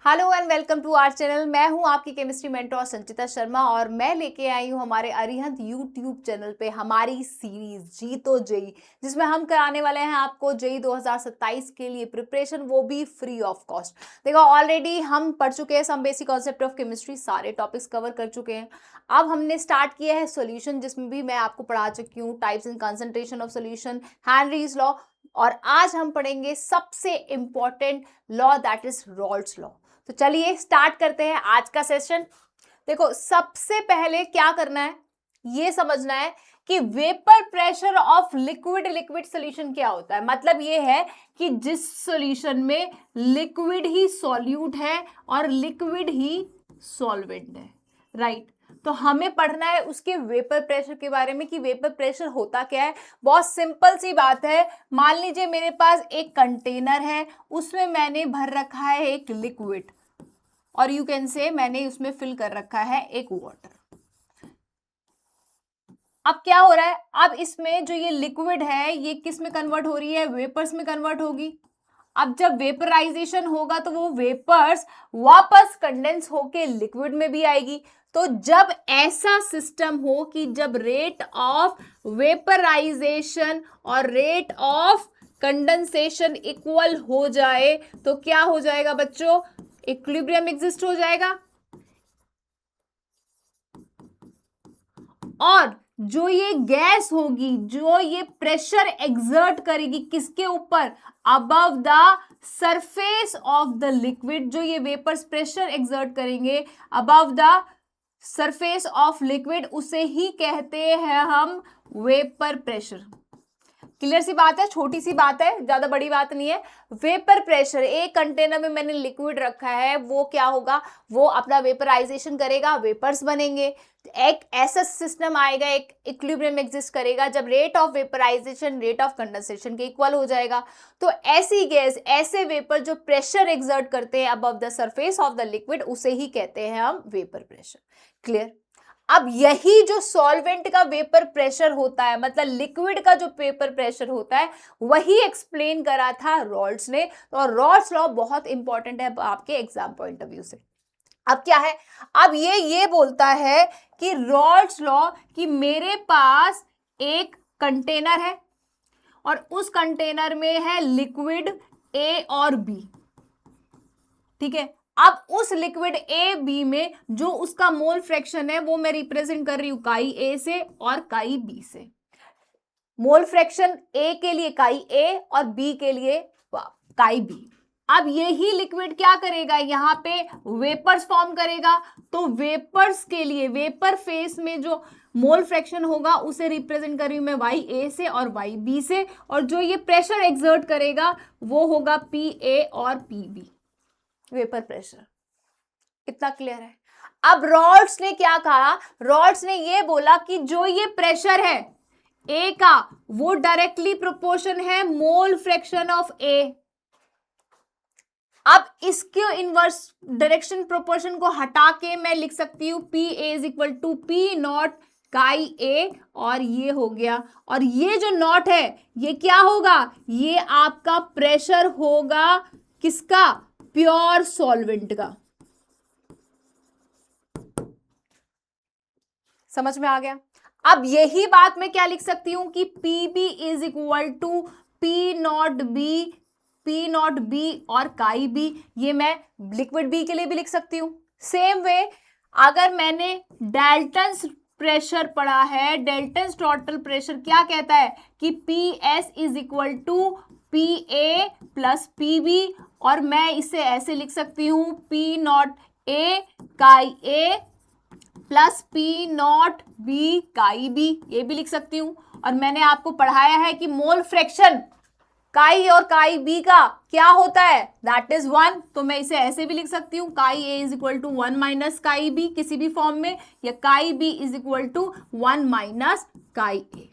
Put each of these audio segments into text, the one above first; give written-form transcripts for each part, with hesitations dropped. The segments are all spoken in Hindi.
Hello and welcome to our channel. मैं हूं आपकी केमिस्ट्री मेंटर संचिता शर्मा और मैं लेके आई हूं हमारे अरिहंत यूट्यूब चैनल पे हमारी सीरीज जी तो जेई, जिसमें हम कराने वाले हैं आपको जेई 2027 के लिए प्रिपरेशन, वो भी फ्री ऑफ कॉस्ट। देखो, ऑलरेडी हम पढ़ चुके हैं some basic concept of chemistry, सारे टॉपिक्स कवर कर चुके हैं। अब हमने स्टार्ट किया है सॉल्यूशन, जिसमें भी मैं आपको पढ़ा चुकी हूँ types and concentration of solution, Henry's law, और आज हम पढ़ेंगे सबसे important law, that is Rawls law. तो चलिए स्टार्ट करते हैं आज का सेशन। देखो, सबसे पहले क्या करना है, ये समझना है कि vapour pressure of liquid liquid solution क्या होता है। मतलब ये है कि जिस सॉल्यूशन में लिक्विड ही सॉल्यूट है और लिक्विड ही सॉल्वेंट है, राइट। तो हमें पढ़ना है उसके वेपर प्रेशर के बारे में कि वेपर प्रेशर होता क्या है। बहुत सिंपल सी बात है। मान लीजिए मेरे पास एक कंटेनर है, उसमें मैंने भर रखा है एक लिक्विड, और यू कैन से मैंने उसमें फिल कर रखा है एक वाटर। अब क्या हो रहा है, अब इसमें जो ये लिक्विड है ये किस में कन्वर्ट हो रही है, वेपर्स में कन्वर्ट होगी। अब जब वेपराइजेशन होगा तो वो वेपर्स वापस कंडेंस होके लिक्विड में भी आएगी। तो जब ऐसा सिस्टम हो कि जब रेट ऑफ वेपराइजेशन और रेट ऑफ कंडेंसेशन इक्वल हो जाए तो क्या हो जाएगा बच्चों, इक्विलिब्रियम एग्जिस्ट हो जाएगा। और जो ये गैस होगी, जो ये प्रेशर एक्सर्ट करेगी किसके ऊपर, above the surface of the liquid, जो ये वेपर्स प्रेशर एक्सर्ट करेंगे above the surface of liquid, उसे ही कहते हैं हम वेपर प्रेशर। क्लियर सी बात है, छोटी सी बात है, ज्यादा बड़ी बात नहीं है। वेपर प्रेशर, एक कंटेनर में मैंने लिक्विड रखा है, वो क्या होगा, वो अपना वेपराइजेशन करेगा, वेपर्स बनेंगे। एक ऐसा सिस्टम आएगा, एक इक्विलिब्रियम एग्जिस्ट करेगा जब rate of vaporisation rate of condensation के इक्वल हो जाएगा। तो ऐसी गैस, ऐसे वेपर जो प्रेशर एक्सर्ट करते हैं above the surface of the liquid, उसे ही कहते हैं हम वेपर प्रेशर। क्लियर। अब यही जो सॉल्वेंट का वेपर प्रेशर होता है, मतलब लिक्विड का जो वेपर प्रेशर होता है, वही एक्सप्लेन करा था रॉल्स ने। तो रॉल्स लॉ बहुत इंपॉर्टेंट है आपके एग्जाम पॉइंट ऑफ व्यू से। अब क्या है, अब ये बोलता है कि रॉल्स लॉ कि मेरे पास एक कंटेनर है और उस कंटेनर में है लिक्विड ए और बी, ठीक है। अब उस लिक्विड ए बी में जो उसका मोल फ्रैक्शन है वो मैं रिप्रेजेंट कर रही हूं काई ए से और काई बी से। मोल फ्रैक्शन ए के लिए काई ए और बी के लिए काई बी। अब यही लिक्विड क्या करेगा, यहां पे वेपर्स फॉर्म करेगा। तो वेपर्स के लिए वेपर फेस में जो मोल फ्रैक्शन होगा उसे रिप्रेजेंट कर रही हूं मैं वाई ए से और वाई बी से, और जो ये प्रेशर एक्सर्ट करेगा वो होगा पी ए और पी बी, वेपर प्रेशर। इतना क्लियर है। अब रॉल्स ने क्या कहा, रॉल्स ने ये बोला कि जो ये प्रेशर है ए का, वो डायरेक्टली प्रोपोर्शन है मोल फ्रैक्शन ऑफ ए। अब इसके इनवर्स डायरेक्शन प्रोपोर्शन को हटा के मैं लिख सकती हूं P A is equal to P nought chi A, और ये हो गया। और ये जो नॉट है ये क्या होगा, ये आपका प्रेशर होगा किसका, प्योर सॉल्वेंट का। समझ में आ गया। अब यही बात मैं क्या लिख सकती हूं कि P B is equal to P nought B और काई बी, ये मैं लिक्विड बी के लिए भी लिख सकती हूं। सेम वे अगर मैंने डेल्टन्स प्रेशर पढ़ा है, डेल्टन्स टोटल प्रेशर क्या कहता है कि P S is equal to P A plus P B, और मैं इसे ऐसे लिख सकती हूं पी नॉट ए काई ए प्लस पी नॉट बी काई बी, ये भी लिख सकती हूं। और मैंने आपको पढ़ाया है कि मोल फ्रैक्शन काई और काई बी का क्या होता है, दैट इज 1। तो मैं इसे ऐसे भी लिख सकती हूं chi A is equal to 1 minus chi B किसी भी फॉर्म में, या chi B is equal to 1 minus chi A.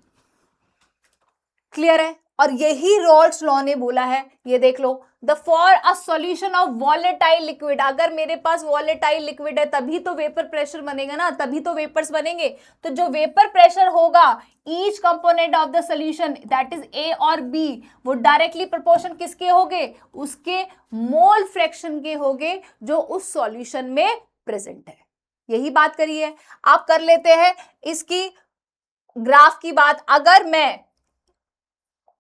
Clear है। और यही रॉल्स लॉ ने बोला है, ये देख लो, the for a solution of volatile liquid, अगर मेरे पास वॉलेटाइल लिक्विड है तभी तो वेपर प्रेशर बनेगा ना, तभी तो वेपर्स बनेंगे। तो जो वेपर प्रेशर होगा each component of the solution that is a और बी, वो डायरेक्टली प्रोपोर्शन किसके होंगे, उसके मोल फ्रैक्शन के होंगे जो उस सॉल्यूशन में प्रेजेंट है। यही बात करी है। आप कर लेते हैं इसकी ग्राफ की बात। अगर मैं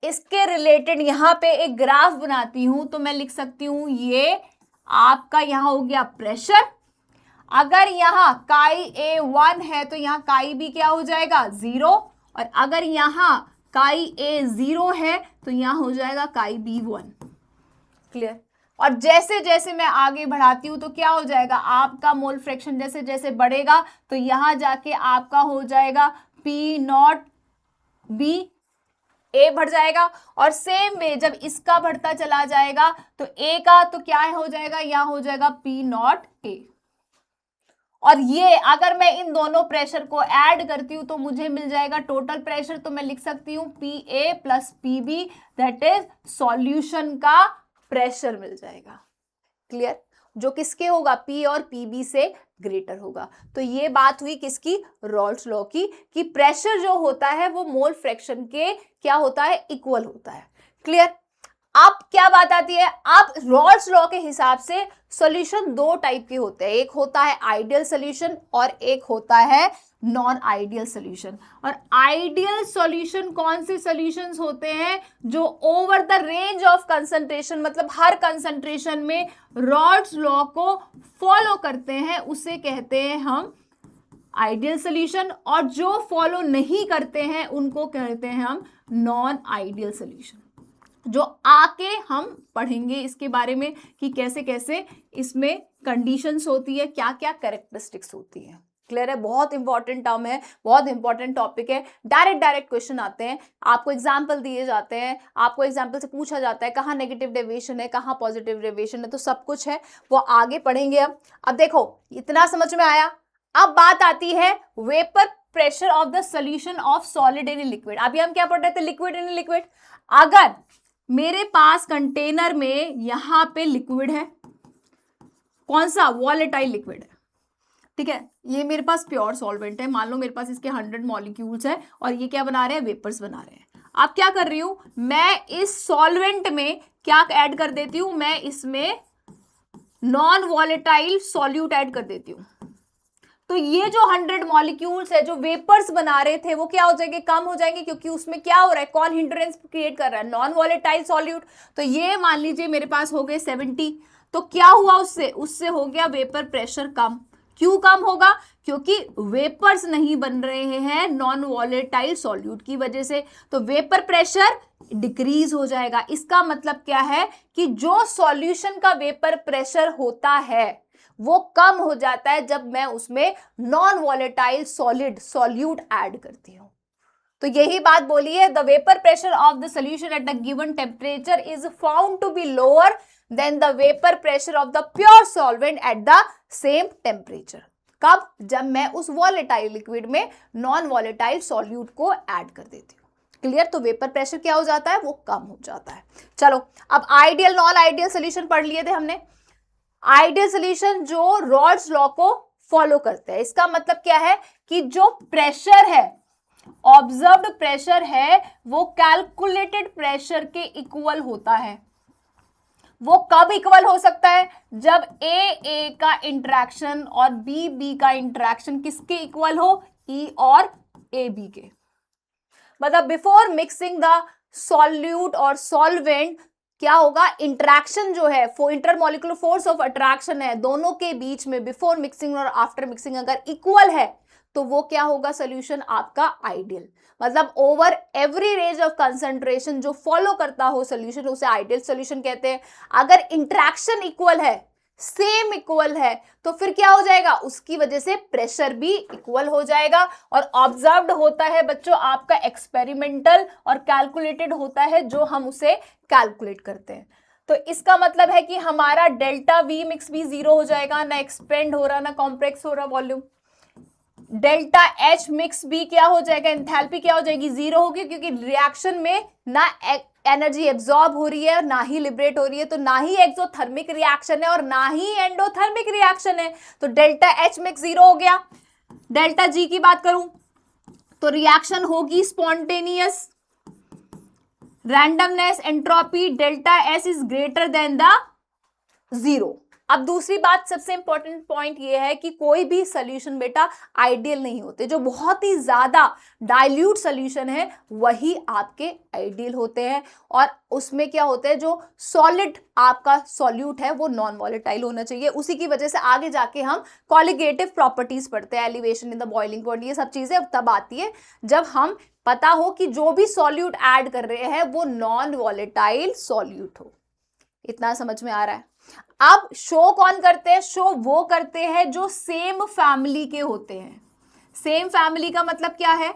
इसके रिलेटेड यहां पे एक ग्राफ बनाती हूं तो मैं लिख सकती हूं ये आपका यहां हो गया प्रेशर। अगर यहां काई ए 1 है तो यहां काई बी क्या हो जाएगा 0, और अगर यहां काई ए 0 है तो यहां हो जाएगा काई बी 1। क्लियर। और जैसे जैसे मैं आगे बढ़ाती हूं तो क्या हो जाएगा, आपका मोल फ्रैक्शन जैसे जैसे बढ़ेगा तो यहां जाके आपका हो जाएगा पी नॉट बी ए बढ़ जाएगा, और सेम वे जब इसका बढ़ता चला जाएगा तो ए का तो क्या हो जाएगा, यहां हो जाएगा पी नॉट ए। और ये अगर मैं इन दोनों प्रेशर को ऐड करती हूं तो मुझे मिल जाएगा टोटल प्रेशर, तो मैं लिख सकती हूं P A plus P B, that is solution का प्रेशर मिल जाएगा। क्लियर। जो किसके होगा, पी और पीबी से ग्रेटर होगा। तो ये बात हुई किसकी, रॉल्स लॉ की, कि प्रेशर जो होता है वो मोल फ्रैक्शन के क्या होता है, इक्वल होता है। क्लियर। अब क्या बात आती है, अब रॉल्स लॉ के हिसाब से सॉल्यूशन दो टाइप के होते हैं, एक होता है आइडियल सॉल्यूशन और एक होता है नॉन आइडियल सॉल्यूशन। और आइडियल सॉल्यूशन कौन से सॉल्यूशंस होते हैं, जो over the range of concentration, मतलब हर कंसंट्रेशन में रॉल्स लॉ को फॉलो करते हैं, उसे कहते हैं हम आइडियल सॉल्यूशन। और जो फॉलो नहीं करते हैं उनको कहते हैं हम नॉन आइडियल सॉल्यूशन। जो आके हम पढ़ेंगे इसके बारे में कि कैसे कैसे इसमें कंडीशंस होती है, क्या क्या कैरेक्टरिस्टिक्स होती है। क्लियर है। बहुत इंपॉर्टेंट टर्म है, बहुत इंपॉर्टेंट टॉपिक है। डायरेक्ट क्वेश्चन आते हैं, आपको एग्जाम्पल दिए जाते हैं, आपको एग्जाम्पल से पूछा जाता है कहाँ नेगेटिव डेविएशन है, कहाँ पॉजिटिव डेविएशन है, तो सब कुछ है, वो आगे पढ़ेंगे। अब देखो इतना समझ में आया। अब बात आती है vapour pressure of the solution of solid in liquid. अभी हम क्या पढ़ रहे थे, लिक्विड इन लिक्विड। अगर मेरे पास कंटेनर में यहां पे लिक्विड है, कौन सा, वॉलेटाइल लिक्विड है, ठीक है, ये मेरे पास प्योर सॉल्वेंट है, मान लो मेरे पास इसके 100 मॉलिक्यूल्स है और ये क्या बना रहे हैं, वेपर्स बना रहे हैं। अब क्या कर रही हूं मैं, इस सॉल्वेंट में क्या ऐड कर देती हूं, मैं इसमें नॉन वॉलेटाइल सॉल्यूट ऐड कर देती हूं। तो ये जो 100 मॉलिक्यूल्स है जो वेपर्स बना रहे थे वो क्या हो जाएंगे, कम हो जाएंगे, क्योंकि उसमें क्या हो रहा है, कौन हिंड्रेंस क्रिएट कर रहा है, नॉन वॉलेटाइल सॉल्यूट। तो ये मान लीजिए मेरे पास हो गए 70, तो क्या हुआ, उससे हो गया वेपर प्रेशर कम। क्यों कम होगा, क्योंकि वेपर्स नहीं बन रहे हैं नॉन वॉलेटाइल सॉल्यूट की वजह से, तो वेपर प्रेशर डिक्रीज हो जाएगा। इसका मतलब क्या है कि जो सॉल्यूशन का वेपर प्रेशर होता है वो कम हो जाता है जब मैं उसमें नॉन वॉलेटाइल सॉल्यूट ऐड करती हूं। तो यही बात बोली है, the vapour pressure of the solution at the given temperature is found to be lower than the vapour pressure of the pure solvent at the same temperature. कब, जब मैं उस वॉलेटाइल लिक्विड में नॉन वॉलेटाइल सॉल्यूट को ऐड कर देती हूँ। क्लियर। तो वेपर प्रेशर क्या हो जाता है, वो कम हो जाता है। चलो अब आइडियल नॉन आइडियल सोल्यूशन पढ़ लिए थे हमने। आइडियल सोल्यूशन जो रॉल्स लॉ को फॉलो करते हैं, इसका मतलब क्या है कि जो प्रेशर है, ऑब्जर्व्ड प्रेशर है, वो कैलकुलेटेड प्रेशर के इक्वल होता है। वो कब इक्वल हो सकता है, जब ए का इंटरेक्शन और बी का इंटरेक्शन किसके इक्वल हो, ई और ए बी के। मतलब बिफोर मिक्सिंग द सॉल्यूट और सॉल्वेंट क्या होगा, इंटरेक्शन जो है, इंटरमॉलिक्यूलर फोर्स ऑफ अट्रैक्शन है दोनों के बीच में, बिफोर मिक्सिंग और आफ्टर मिक्सिंग अगर इक्वल है तो वो क्या होगा, सोल्यूशन आपका आइडियल। मतलब over every range of concentration जो फॉलो करता हो सोल्यूशन, उसे आइडियल सोल्यूशन कहते हैं। अगर इंटरेक्शन इक्वल है, सेम इक्वल है, तो फिर क्या हो जाएगा, उसकी वजह से प्रेशर भी इक्वल हो जाएगा। और ऑब्जर्व्ड होता है बच्चों आपका एक्सपेरिमेंटल, और कैलकुलेटेड होता है जो हम उसे कैलकुलेट करते हैं। तो इसका मतलब है कि हमारा डेल्टा वी मिक्स भी 0 हो जाएगा, ना एक्सपेंड हो रहा ना कॉम्प्लेक्स हो रहा वॉल्यूम। डेल्टा एच मिक्स भी क्या हो जाएगा, एंथैल्पी क्या हो जाएगी, जीरो होगी, क्योंकि रिएक्शन में ना एनर्जी एब्जॉर्ब हो रही है ना ही लिबरेट हो रही है, तो ना ही एक्सोथर्मिक रिएक्शन है और ना ही एंडोथर्मिक रिएक्शन है, तो डेल्टा एच मिक्स जीरो हो गया। डेल्टा जी की बात करूं तो रिएक्शन होगी spontaneous, randomness, entropy, delta S is greater then the zero. अब दूसरी बात, सबसे इंपॉर्टेंट पॉइंट ये है कि कोई भी सोल्यूशन बेटा आइडियल नहीं होते, जो बहुत ही ज्यादा डाइल्यूट सोल्यूशन है वही आपके आइडियल होते हैं, और उसमें क्या होता है, जो सॉलिड आपका सॉल्यूट है वो नॉन वॉलेटाइल होना चाहिए। उसी की वजह से आगे जाके हम कॉलिगेटिव प्रॉपर्टीज पढ़ते हैं, elevation in the boiling point, ये सब चीजें तब आती है जब हम पता हो कि जो भी सॉल्यूट ऐड कर रहे हैं वो नॉन वॉलेटाइल सॉल्यूट हो। इतना समझ में आ रहा है? अब शो कौन करते हैं? शो वो करते हैं जो सेम फैमिली के होते हैं। सेम फैमिली का मतलब क्या है?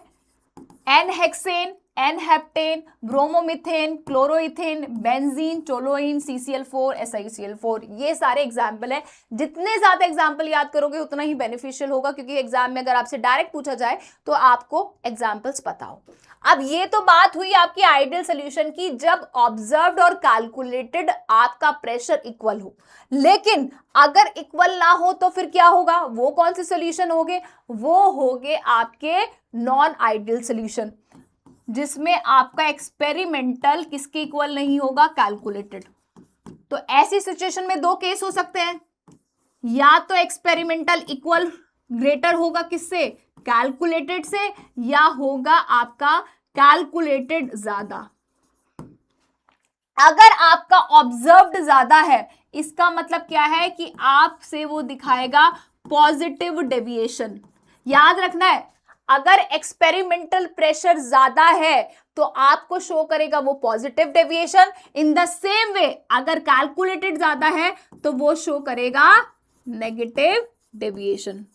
N hexane, n heptane, bromomethane, chloroethane, benzene, toluene, CCl4, SiCl4, ये सारे एग्जाम्पल है। जितने ज्यादा एग्जाम्पल याद करोगे उतना ही बेनिफिशियल होगा, क्योंकि एग्जाम में अगर आपसे डायरेक्ट पूछा जाए तो आपको एग्जाम्पल्स पता हो। अब ये तो बात हुई आपकी आइडियल सोल्यूशन की, जब ऑब्जर्व्ड और कैलकुलेटेड आपका प्रेशर इक्वल हो। लेकिन अगर इक्वल ना हो तो फिर क्या होगा? वो कौन से सोल्यूशन होंगे? वो होंगे आपके नॉन आइडियल सोल्यूशन, जिसमें आपका एक्सपेरिमेंटल किसके इक्वल नहीं होगा? कैलकुलेटेड। तो ऐसी सिचुएशन में दो केस हो सकते हैं, या तो एक्सपेरिमेंटल इक्वल ग्रेटर होगा किससे? कैलकुलेटेड से, या होगा आपका कैलकुलेटेड ज्यादा। अगर आपका ऑब्जर्व्ड ज्यादा है, इसका मतलब क्या है कि आपसे वो दिखाएगा पॉजिटिव डेविएशन। याद रखना है, अगर एक्सपेरिमेंटल प्रेशर ज्यादा है तो आपको शो करेगा वो positive deviation. In the same way अगर कैलकुलेटेड ज्यादा है तो वो शो करेगा नेगेटिव डेविएशन।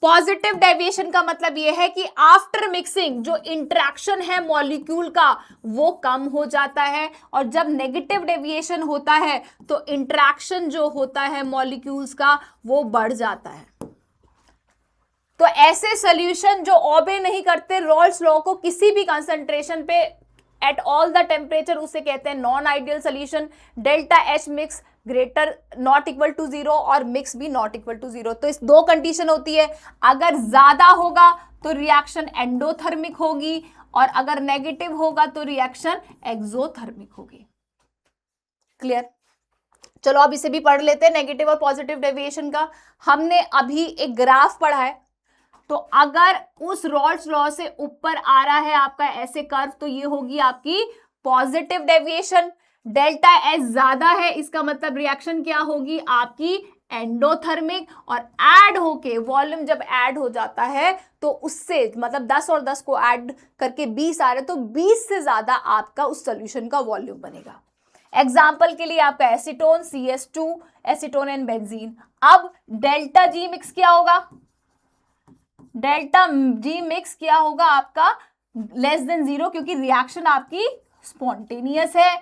पॉजिटिव डेविएशन का मतलब यह है कि आफ्टर मिक्सिंग जो इंटरेक्शन है मॉलिक्यूल का वो कम हो जाता है, और जब नेगेटिव डेविएशन होता है तो इंटरेक्शन जो होता है मॉलिक्यूल्स का वो बढ़ जाता है। तो ऐसे सॉल्यूशन जो ओबे नहीं करते रॉल्स लॉ को किसी भी कंसंट्रेशन पे एट ऑल द टेम्परेचर, उसे कहते हैं non ideal solution. Delta H mix greater not equal to zero और मिक्स भी नॉट इक्वल टू जीरो। तो इस दो कंडीशन होती है, अगर ज्यादा होगा तो रिएक्शन एंडोथर्मिक होगी, और अगर नेगेटिव होगा तो रिएक्शन एक्सोथर्मिक होगी। क्लियर? चलो अब इसे भी पढ़ लेते हैं, नेगेटिव और पॉजिटिव डेविएशन का। हमने अभी एक ग्राफ पढ़ा है, तो अगर उस रॉल्स लॉ से ऊपर आ रहा है आपका ऐसे कर्व, तो ये होगी आपकी पॉजिटिव डेविएशन। डेल्टा एच ज्यादा है, इसका मतलब रिएक्शन क्या होगी आपकी? एंडोथर्मिक। और ऐड होके वॉल्यूम जब ऐड हो जाता है तो उससे मतलब 10 और 10 को ऐड करके 20 आ रहे, तो 20 से ज्यादा आपका उस सोल्यूशन का वॉल्यूम बनेगा। एग्जाम्पल के लिए आपका acetone, CS2, acetone and benzene. अब डेल्टा जी मिक्स क्या होगा? डेल्टा जी मिक्स क्या होगा आपका? लेस देन जीरो, क्योंकि रिएक्शन आपकी स्पॉन्टेनियस है।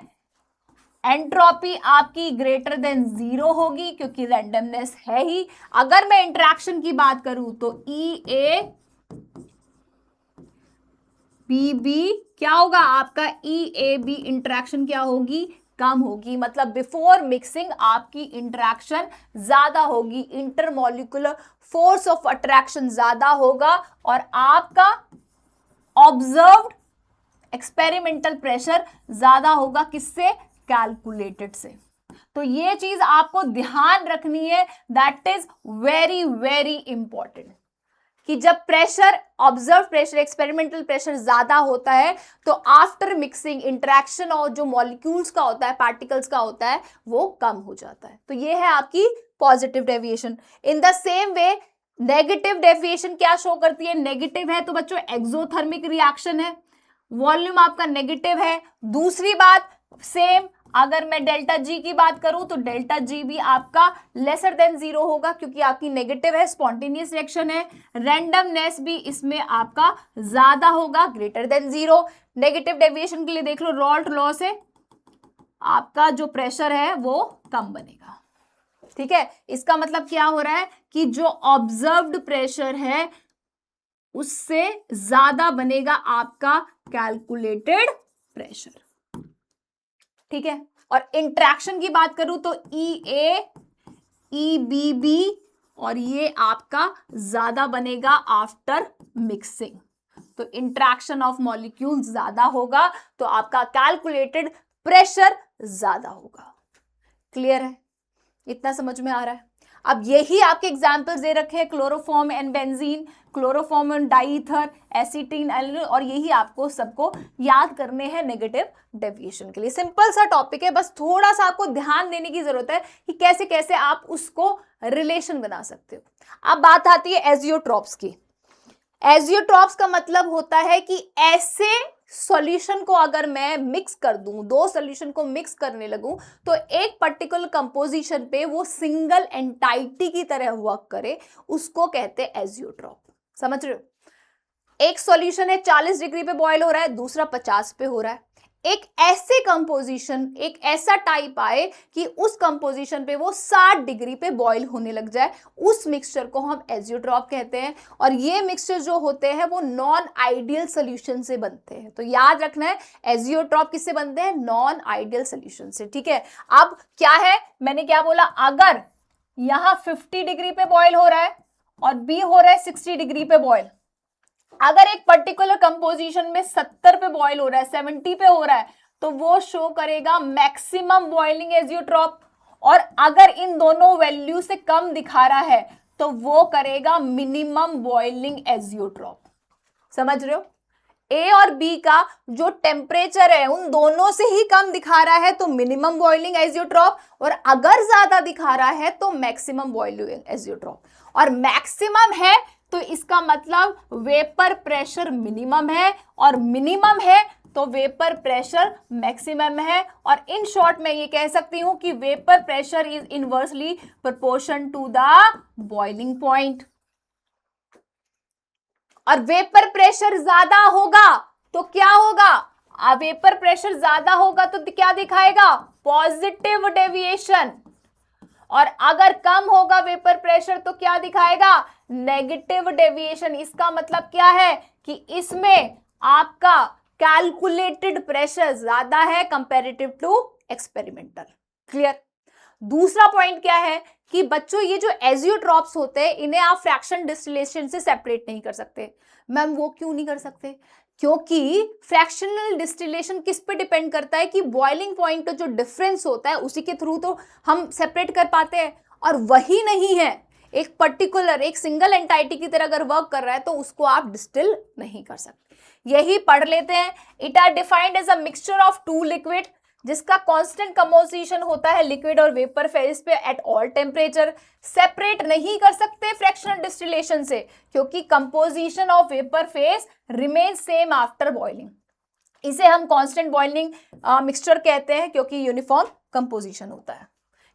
एंट्रोपी आपकी ग्रेटर देन जीरो होगी क्योंकि रैंडमनेस है ही। अगर मैं इंटरेक्शन की बात करूं तो EA BB क्या होगा आपका? EAB इंटरेक्शन क्या होगी? कम होगी। मतलब बिफोर मिक्सिंग आपकी इंटरेक्शन ज्यादा होगी, इंटरमॉलिक्यूलर फोर्स ऑफ अट्रैक्शन ज्यादा होगा, और आपका ऑब्जर्व्ड एक्सपेरिमेंटल प्रेशर ज्यादा होगा। किससे? कैलकुलेटेड से। तो ये चीज आपको ध्यान रखनी है, that is very very important, कि जब pressure observe pressure experimental pressure ज्यादा होता है तो आफ्टर मिक्सिंग इंटरेक्शन और जो मॉलिक्यूल्स का होता है, पार्टिकल्स का होता है, वो कम हो जाता है। तो ये है आपकी positive deviation. In the same way negative deviation क्या शो करती है? नेगेटिव है तो बच्चों एक्सोथर्मिक रिएक्शन है, वॉल्यूम आपका नेगेटिव है। दूसरी बात सेम, अगर मैं डेल्टा जी की बात करूं तो डेल्टा जी भी आपका लेसर देन जीरो होगा क्योंकि आपकी नेगेटिव है, स्पॉन्टेनियस रिएक्शन है। रैंडमनेस भी इसमें आपका ज्यादा होगा, greater than zero. Negative deviation के लिए देख लो, रॉल्ट लॉ से आपका जो प्रेशर है वो कम बनेगा। ठीक है, इसका मतलब क्या हो रहा है कि जो ऑब्जर्व्ड प्रेशर है उससे ज्यादा बनेगा आपका कैलकुलेटेड प्रेशर। ठीक है, और इंट्रैक्शन की बात करूं तो EA EBB और ये आपका ज्यादा बनेगा आफ्टर मिक्सिंग। तो इंट्रैक्शन ऑफ मॉलिक्यूल ज्यादा होगा तो आपका कैलकुलेटेड प्रेशर ज्यादा होगा। क्लियर है, इतना समझ में आ रहा है? अब यही आपके एग्जाम्पल्स दे रखे हैं, chloroform and benzene, chloroform and diether, acetone एल्यूल, और यही आपको सबको याद करने हैं नेगेटिव डेविएशन के लिए। सिंपल सा टॉपिक है, बस थोड़ा सा आपको ध्यान देने की जरूरत है कि कैसे कैसे आप उसको रिलेशन बना सकते हो। अब बात आती है एजियोट्रॉप्स की। एजियोट्रॉप्स का मतलब होता है कि ऐसे सॉल्यूशन को अगर मैं मिक्स कर दूं, दो सॉल्यूशन को मिक्स करने लगूं तो एक पर्टिकुलर कंपोजिशन पे वो सिंगल एंटाइटी की तरह वर्क करे, उसको कहते हैं एजियोट्रॉप। समझ रहे हो? एक सॉल्यूशन है 40 डिग्री पे बॉयल हो रहा है, दूसरा 50 पे हो रहा है। एक ऐसे कंपोजिशन, एक ऐसा टाइप आए कि उस कंपोजिशन पे वो 60 डिग्री पे बॉईल होने लग जाए, उस मिक्सचर को हम एजियोट्रॉप कहते हैं। और ये मिक्सचर जो होते हैं वो नॉन आइडियल सोल्यूशन से बनते हैं। तो याद रखना है, एजियोट्रॉप किससे बनते हैं? नॉन आइडियल सोल्यूशन से। ठीक है, अब क्या है, मैंने क्या बोला, अगर यहां 50 डिग्री पे बॉयल हो रहा है और बी हो रहा है 60 डिग्री पे बॉयल, अगर एक पर्टिकुलर कंपोजिशन में 70 पे बॉयल हो रहा है, 70 पे हो रहा है, तो वो शो करेगा मैक्सिमम बॉइलिंग एजियोट्रॉप। और अगर इन दोनों वैल्यू से कम दिखा रहा है तो वो करेगा मिनिमम बॉइलिंग एजियोट्रॉप। समझ रहे हो? ए और बी का जो टेम्परेचर है उन दोनों से ही कम दिखा रहा है तो मिनिमम बॉइलिंग एजियोट्रॉप, और अगर ज्यादा दिखा रहा है तो मैक्सिमम बॉइलिंग एजियोट्रॉप। और मैक्सिमम है तो इसका मतलब वेपर प्रेशर मिनिमम है, और मिनिमम है तो वेपर प्रेशर मैक्सिमम है। और इन शॉर्ट में ये कह सकती हूं कि vapour pressure is inversely proportion to the boiling point. और वेपर प्रेशर ज्यादा होगा तो क्या होगा? वेपर प्रेशर ज्यादा होगा तो क्या दिखाएगा? Positive deviation. और अगर कम होगा वेपर प्रेशर तो क्या दिखाएगा? Negative deviation. इसका मतलब क्या है कि इसमें आपका कैलकुलेटेड प्रेशर ज्यादा है कंपैरेटिव टू एक्सपेरिमेंटल। क्लियर? दूसरा पॉइंट क्या है कि बच्चों ये जो एजियोट्रॉप्स होते हैं इन्हें आप फ्रैक्शन डिस्टिलेशन से सेपरेट नहीं कर सकते। मैम वो क्यों नहीं कर सकते? क्योंकि फ्रैक्शनल डिस्टिलेशन किस पे डिपेंड करता है कि बॉइलिंग पॉइंट जो डिफरेंस होता है उसी के थ्रू तो हम सेपरेट कर पाते हैं, और वही नहीं है। एक पर्टिकुलर, एक सिंगल एंटाइटी की तरह अगर वर्क कर रहा है तो उसको आप डिस्टिल नहीं कर सकते। यही पढ़ लेते हैं। It are defined as a mixture of two liquid जिसका कांस्टेंट कंपोजिशन होता है लिक्विड और वेपर फेज पे एट ऑल टेम्परेचर। सेपरेट नहीं कर सकते फ्रैक्शनल डिस्टिलेशन से क्योंकि composition of vapour phase remain same after boiling. इसे हम कांस्टेंट बॉइलिंग मिक्सचर कहते हैं क्योंकि यूनिफॉर्म कंपोजिशन होता है।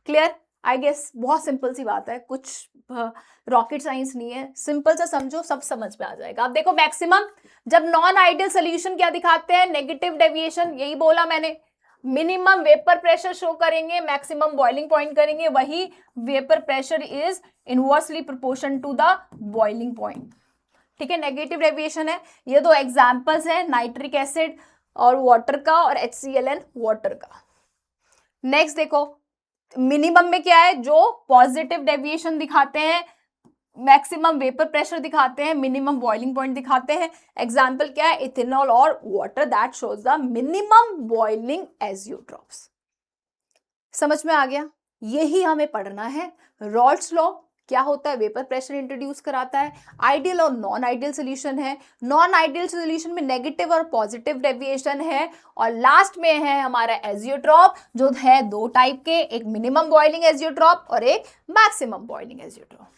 क्लियर? आई गेस बहुत सिंपल सी बात है, कुछ रॉकेट साइंस नहीं है, सिंपल सा समझो, सब समझ में आ जाएगा। अब देखो मैक्सिमम, जब नॉन आइडियल सोल्यूशन क्या दिखाते हैं? Negative deviation. यही बोला मैंने, मिनिमम वेपर प्रेशर शो करेंगे, मैक्सिमम बॉइलिंग पॉइंट करेंगे, वही vapour pressure is inversely proportion to the boiling point. ठीक है, नेगेटिव डेविएशन है। ये दो एग्जांपल्स हैं, नाइट्रिक एसिड और वाटर का, और HCl एंड वाटर का। नेक्स्ट देखो, मिनिमम में क्या है? जो पॉजिटिव डेविएशन दिखाते हैं, मैक्सिमम वेपर प्रेशर दिखाते हैं, मिनिमम बॉइलिंग पॉइंट दिखाते हैं। एग्जाम्पल क्या है? इथेनॉल और water, that shows the minimum boiling azeotropes. समझ में आ गया? यही हमें पढ़ना है। रॉल्स लॉ क्या होता है? वेपर प्रेशर इंट्रोड्यूस कराता है। आइडियल और नॉन आइडियल सोल्यूशन है। नॉन आइडियल सोल्यूशन में नेगेटिव और पॉजिटिव डेविएशन है। और लास्ट में है हमारा एजियोट्रॉप जो है दो टाइप के, एक मिनिमम बॉइलिंग एजियोट्रॉप और एक मैक्सिमम बॉइलिंग एजियोट्रॉप।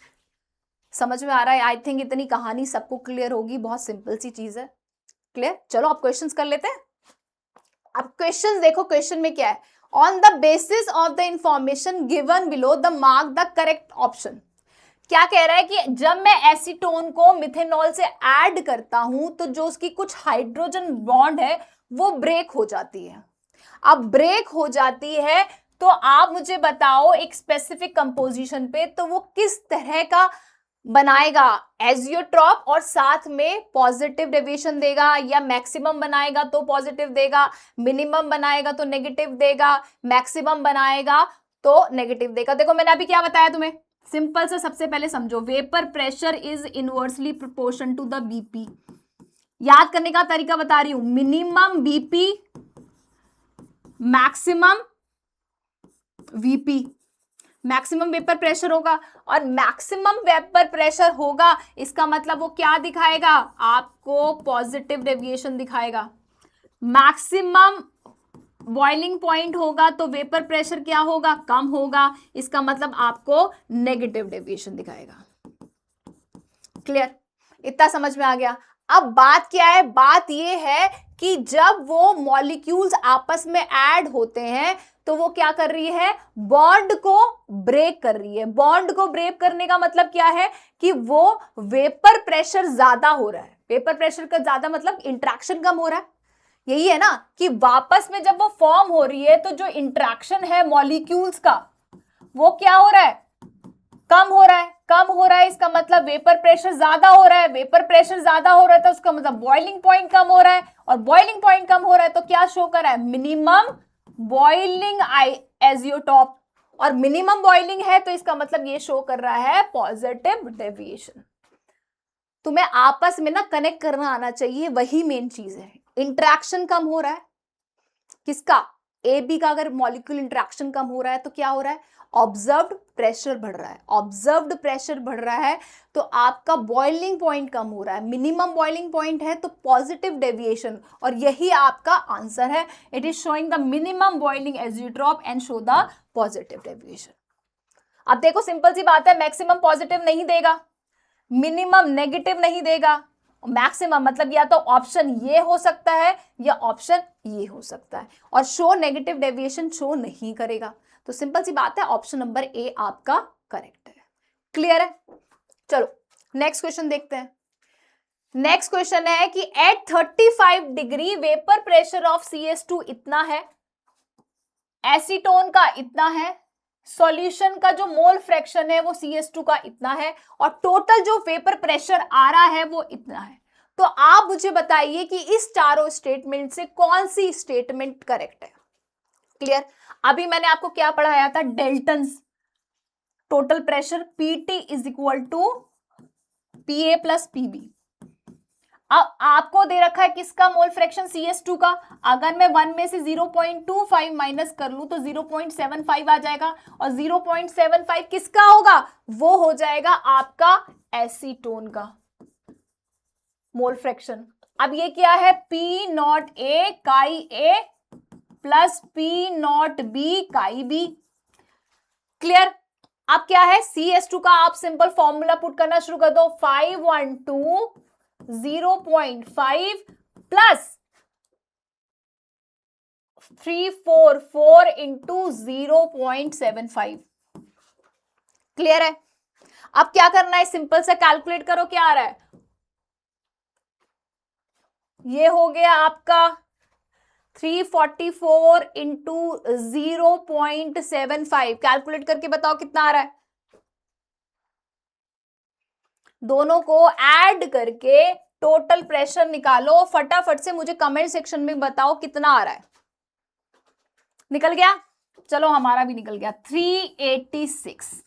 समझ में आ रहा है? आई थिंक इतनी कहानी सबको क्लियर होगी, बहुत सिंपल सी चीज है। क्लियर? चलो अब क्वेश्चंस कर लेते हैं। अब क्वेश्चंस देखो, क्वेश्चन में क्या है? On the basis of the information given below the mark the correct option. क्या कह रहा है कि जब मैं एसीटोन को मिथेनॉल से ऐड करता हूं तो जो उसकी कुछ हाइड्रोजन बॉन्ड है वो ब्रेक हो जाती है। अब ब्रेक हो जाती है तो आप मुझे बताओ एक स्पेसिफिक कंपोजिशन पे तो वो किस तरह का बनाएगा, एजियोट्रॉप और साथ में पॉजिटिव डेविएशन देगा, या मैक्सिमम बनाएगा तो पॉजिटिव देगा, मिनिमम बनाएगा तो नेगेटिव देगा, मैक्सिमम बनाएगा तो नेगेटिव देगा। देखो मैंने अभी क्या बताया तुम्हें, सिंपल से सबसे पहले समझो, vapour pressure is inversely proportion to the BP. याद करने का तरीका बता रही हूं, minimum BP maximum VP, maximum vapour pressure होगा, और मैक्सिमम वेपर प्रेशर होगा इसका मतलब वो क्या दिखाएगा, आपको पॉजिटिव डेविएशन दिखाएगा। मैक्सिमम बॉइलिंग पॉइंट होगा तो वेपर प्रेशर क्या होगा, कम होगा, इसका मतलब आपको नेगेटिव डेविएशन दिखाएगा। क्लियर, इतना समझ में आ गया। अब बात क्या है, बात ये है कि जब वो मॉलिक्यूल्स आपस में ऐड होते हैं तो वो क्या कर रही है, बॉन्ड को ब्रेक कर रही है। बॉन्ड को ब्रेक करने का मतलब क्या है कि वो वेपर प्रेशर ज्यादा हो रहा है। वेपर प्रेशर का ज्यादा मतलब इंट्रैक्शन कम हो रहा है। यही है ना कि वापस में जब वो फॉर्म हो रही है तो जो इंट्रैक्शन है मॉलिक्यूल्स का वो क्या हो रहा है, कम हो रहा है। कम हो रहा है इसका मतलब वेपर प्रेशर ज्यादा हो रहा है। वेपर प्रेशर ज्यादा हो रहा है तो उसका मतलब बॉइलिंग पॉइंट कम हो रहा है, और बॉइलिंग पॉइंट कम हो रहा है तो क्या शो कर रहा है, मिनिमम बॉइलिंग एजियोटॉप, और मिनिमम बॉइलिंग है तो इसका मतलब ये शो कर रहा है पॉजिटिव डेविएशन। तुम्हें आपस में ना कनेक्ट करना आना चाहिए, वही मेन चीज है। इंटरेक्शन कम हो रहा है किसका, ए बी का, अगर मॉलिक्यूल इंटरेक्शन कम हो रहा है तो क्या हो रहा है, ऑब्जर्व्ड प्रेशर बढ़ रहा है। ऑब्जर्व्ड प्रेशर बढ़ रहा है तो आपका बॉइलिंग पॉइंट कम हो रहा है। मिनिमम बॉइलिंग पॉइंट है तो पॉजिटिव डेविएशन, और यही आपका आंसर है। It is showing the minimum boiling azeotrope and show the positive deviation. अब देखो सिंपल सी बात है, मैक्सिमम पॉजिटिव नहीं देगा, मिनिमम नेगेटिव नहीं देगा, मैक्सिमम मतलब या तो ऑप्शन ये हो सकता है या ऑप्शन ये हो सकता है, और शो नेगेटिव डेविएशन शो नहीं करेगा। तो सिंपल सी बात है, ऑप्शन नंबर ए आपका करेक्ट है। क्लियर है, चलो नेक्स्ट क्वेश्चन देखते हैं। नेक्स्ट क्वेश्चन है कि at 35 degree vapour pressure of CS2 इतना है, एसीटोन का इतना है, सॉल्यूशन का जो मोल फ्रैक्शन है वो CS2 का इतना है, और टोटल जो वेपर प्रेशर आ रहा है वो इतना है। तो आप मुझे बताइए कि इस चारों स्टेटमेंट से कौन सी स्टेटमेंट करेक्ट है। क्लियर, अभी मैंने आपको क्या पढ़ाया था, Dalton's total pressure PT is equal to PA plus PB। अब आपको दे रखा है किसका मोल फ्रैक्शन, CS2 का। अगर मैं 1 में से 0.25 माइनस कर लूं तो 0.75 आ जाएगा, और 0.75 किसका होगा, वो हो जाएगा आपका एसीटोन का मोल फ्रैक्शन। अब ये क्या है, P0A काई A प्लस P0B काई B। क्लियर, अब क्या है, CS2 का आप सिंपल फॉर्मूला पुट करना शुरू कर दो, 512 0.5 प्लस 344 इंटू 0.75। क्लियर है, अब क्या करना है, सिंपल से कैलकुलेट करो क्या आ रहा है। ये हो गया आपका 344 इंटू 0.75। कैलकुलेट करके बताओ कितना आ रहा है। दोनों को ऐड करके टोटल प्रेशर निकालो, फटाफट से मुझे कमेंट सेक्शन में बताओ कितना आ रहा है। निकल गया, चलो हमारा भी निकल गया। 386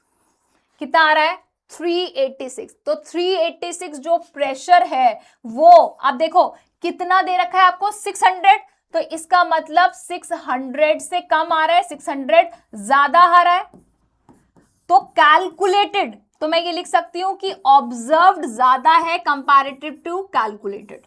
कितना आ रहा है, 386। तो 386 जो प्रेशर है वो, अब देखो कितना दे रखा है आपको, 600, तो इसका मतलब 600 से कम आ रहा है, 600 ज्यादा आ रहा है। तो कैलकुलेटेड, तो मैं ये लिख सकती हूं कि ऑब्जर्व्ड ज्यादा है कंपैरेटिव टू कैलकुलेटेड।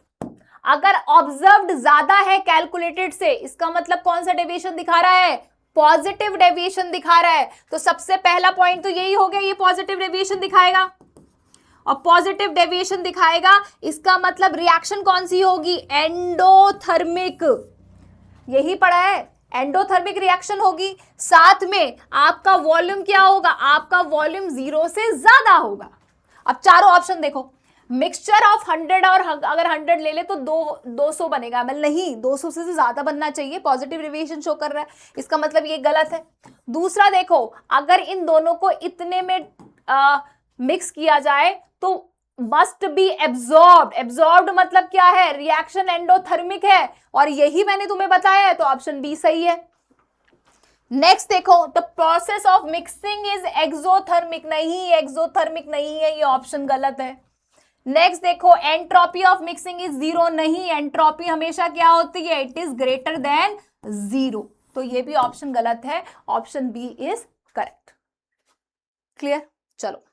अगर ऑब्जर्व्ड ज्यादा है कैलकुलेटेड से, इसका मतलब कौन सा डेविएशन दिखा रहा है, पॉजिटिव डेविएशन दिखा रहा है। तो सबसे पहला पॉइंट तो यही हो गया, ये पॉजिटिव डेविएशन दिखाएगा, और पॉजिटिव डेविएशन दिखाएगा इसका मतलब रिएक्शन कौन सी होगी, एंडोथर्मिक। यही पढ़ा है, एंडोथर्मिक रिएक्शन होगी। साथ में आपका वॉल्यूम क्या होगा, आपका वॉल्यूम 0 से ज्यादा होगा। अब चारों ऑप्शन देखो, मिक्सचर ऑफ 100 और अगर 100 ले ले तो 200 बनेगा, मतलब नहीं 200 से ज्यादा बनना चाहिए, पॉजिटिव डेविएशन शो कर रहा है, इसका मतलब ये गलत है। दूसरा देखो, अगर इन दोनों को इतने में मिक्स किया जाए तो मस्ट बी एब्जॉर्ब्ड। एब्जॉर्ब्ड मतलब क्या है, रिएक्शन एंडोथर्मिक है, और यही मैंने तुम्हें बताया है, तो ऑप्शन बी सही है। नेक्स्ट देखो, the process of mixing is exothermic, नहीं एक्सोथर्मिक नहीं है, ये ऑप्शन गलत है। नेक्स्ट देखो, entropy of mixing is zero, नहीं, एंट्रोपी हमेशा क्या होती है, it is greater than zero, तो ये भी ऑप्शन गलत है, option B is correct. Clear? चलो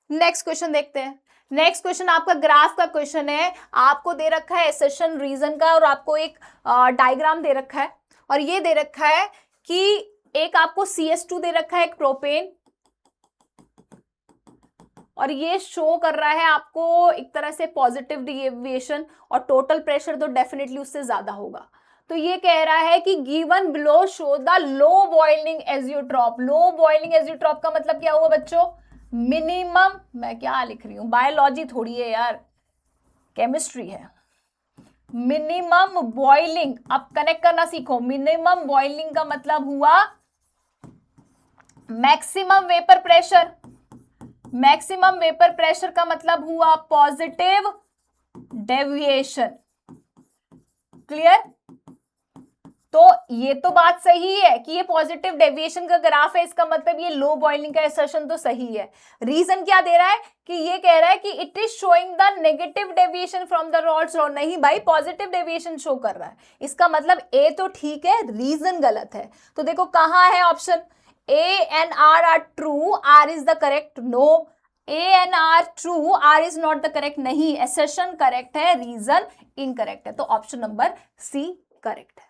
नेक्स्ट क्वेश्चन देखते हैं। नेक्स्ट क्वेश्चन आपका ग्राफ का क्वेश्चन है, आपको दे रखा है एसेशन रीजन का, और आपको एक डायग्राम दे रखा है, और ये दे रखा है कि एक आपको CS2 दे रखा है, एक प्रोपेन, और ये शो कर रहा है आपको एक तरह से पॉजिटिव डेविएशन, और टोटल प्रेशर तो डेफिनेटली उससे ज्यादा होगा। तो ये कह रहा है कि given below show the low boiling azeotrope. Low boiling azeotrope का मतलब क्या हुआ बच्चों, मिनिमम, मैं क्या लिख रही हूं, बायोलॉजी थोड़ी है यार, केमिस्ट्री है। मिनिमम बॉइलिंग, अब कनेक्ट करना सीखो, मिनिमम बॉइलिंग का मतलब हुआ maximum vapour pressure, maximum vapour pressure का मतलब हुआ पॉजिटिव डेविएशन। क्लियर? तो ये तो बात सही है कि ये पॉजिटिव डेविएशन का ग्राफ है, इसका मतलब ये लो बॉइलिंग का असर्शन तो सही है। रीजन क्या दे रहा है कि ये कह रहा है कि it is showing the negative deviation from the rods, और नहीं भाई, पॉजिटिव डेविएशन शो कर रहा है, इसका मतलब ए तो ठीक है, रीजन गलत है। तो देखो कहां है option, A and R are true, R is the correct, no, A and R true, R is not the correct, नहीं, assertion correct है, reason incorrect है, तो ऑप्शन नंबर C करेक्ट है।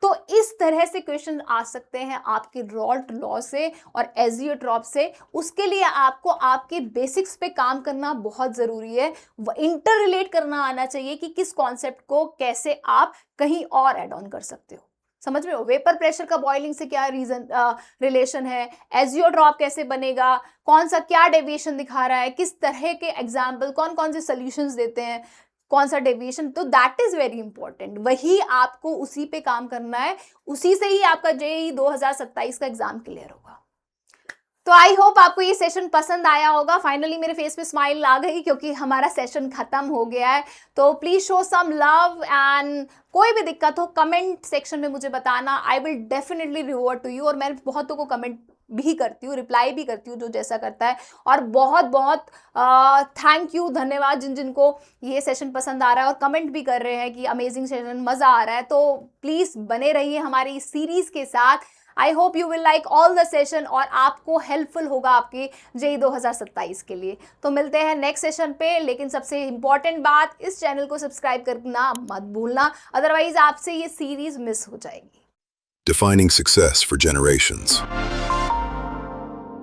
तो इस तरह से क्वेश्चन आ सकते हैं आपके रॉल्ट लॉ से और एजियोट्रॉप से। उसके लिए आपको आपके बेसिक्स पे काम करना बहुत जरूरी है, इंटर रिलेट करना आना चाहिए कि किस कॉन्सेप्ट को कैसे आप कहीं और एड ऑन कर सकते हो। समझ में हो, वेपर प्रेशर का बॉइलिंग से क्या रीजन रिलेशन है, एजियोड्रॉप कैसे बनेगा, कौन सा क्या डेविएशन दिखा रहा है, किस तरह के एग्जाम्पल, कौन कौन से सोल्यूशंस देते हैं, कौन सा डेविएशन, तो दैट इज वेरी इंपॉर्टेंट। वही आपको उसी पे काम करना है, उसी से ही आपका JEE 2027 का एग्जाम क्लियर होगा। तो आई होप आपको ये सेशन पसंद आया होगा। फाइनली मेरे फेस पे स्माइल आ गई क्योंकि हमारा सेशन खत्म हो गया है। तो please show some love, and कोई भी दिक्कत हो कमेंट सेक्शन में मुझे बताना, I will definitely reward to you. और मैं बहुतों को कमेंट भी करती हूँ, रिप्लाई भी करती हूँ जो जैसा करता है। और बहुत बहुत थैंक यू, धन्यवाद जिन जिनको ये सेशन पसंद आ रहा है और कमेंट भी कर रहे हैं कि अमेजिंग सेशन, मज़ा आ रहा है। तो प्लीज़ बने रहिए हमारी इस सीरीज़ के साथ। I hope you will like all the session और आपको हेल्पफुल होगा आपके JEE 2027 के लिए। तो मिलते हैं नेक्स्ट सेशन पे, लेकिन सबसे इंपॉर्टेंट बात, इस चैनल को सब्सक्राइब करना मत भूलना, अदरवाइज आपसे ये सीरीज मिस हो जाएगी। Defining success for generations.